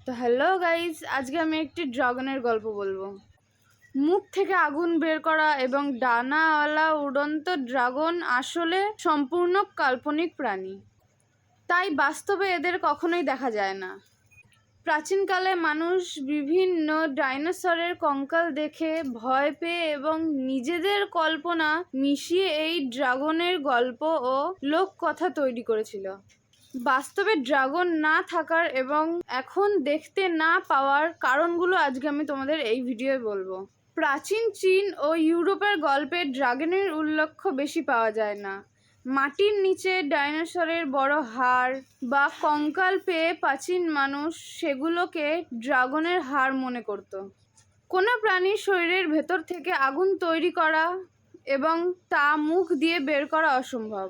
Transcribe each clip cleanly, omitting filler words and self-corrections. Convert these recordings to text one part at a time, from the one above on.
তো hello guys, আজকে আমি একটি ড্রাগনের গল্প বলবো। মুখ থেকে আগুন বের করা এবং ডানাওয়ালা উড়ন্ত ড্রাগন আসলে সম্পূর্ণ কাল্পনিক প্রাণী, তাই বাস্তবে এদের কখনোই দেখা যায় না। প্রাচীনকালে মানুষ বিভিন্ন ডাইনোসরের কঙ্কাল দেখে ভয় পেয়ে এবং নিজেদের কল্পনা মিশিয়ে এই ড্রাগনের গল্প ও লোককথা তৈরি করেছিল। বাস্তবে ড্রাগন না থাকার এবং এখন দেখতে না পাওয়ার কারণগুলো আজকে আমি তোমাদের এই ভিডিওয়ে বলবো। প্রাচীন চীন ও ইউরোপের গল্পে ড্রাগনের উল্লেখ বেশি পাওয়া যায় না। মাটির নিচে ডাইনোসরের বড় হাড় বা কঙ্কাল পেয়ে প্রাচীন মানুষ সেগুলোকে ড্রাগনের হাড় মনে করত। কোনো প্রাণীর শরীরের ভেতর থেকে আগুন তৈরি করা এবং তা মুখ দিয়ে বের করা অসম্ভব।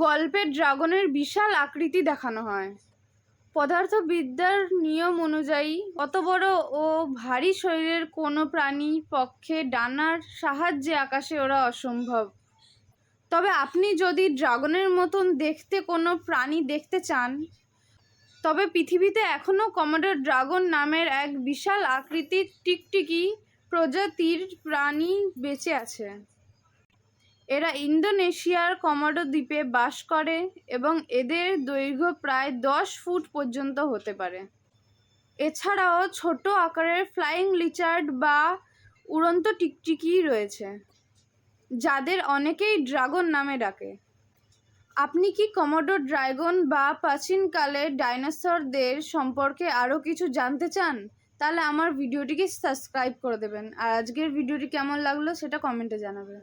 গল্পে ড্রাগনের বিশাল আকৃতি দেখানো হয়। পদার্থবিদ্যার নিয়ম অনুযায়ী অত বড় ও ভারী শরীরের কোনো প্রাণীর পক্ষে ডানার সাহায্যে আকাশে ওড়া অসম্ভব। তবে আপনি যদি ড্রাগনের মতন দেখতে কোনো প্রাণী দেখতে চান, তবে পৃথিবীতে এখনও কমোডো ড্রাগন নামের এক বিশাল আকৃতির টিকটিকি প্রজাতির প্রাণী বেঁচে আছে। এরা ইন্দোনেশিয়ার কমোডো দ্বীপে বাস করে এবং এদের দৈর্ঘ্য প্রায় 10 ফুট পর্যন্ত হতে পারে। এছাড়াও ছোট আকারের ফ্লাইং লিচার্ড বা উড়ন্ত টিকটিকি রয়েছে, যাদের অনেকেই ড্রাগন নামে ডাকে। আপনি কি কমোডো ড্রাগন বা প্রাচীনকালের ডাইনোসরদের সম্পর্কে আরও কিছু জানতে চান? তাহলে আমার ভিডিওটিকে সাবস্ক্রাইব করে দেবেন, আর আজকের ভিডিওটি কেমন লাগলো সেটা কমেন্টে জানাবেন।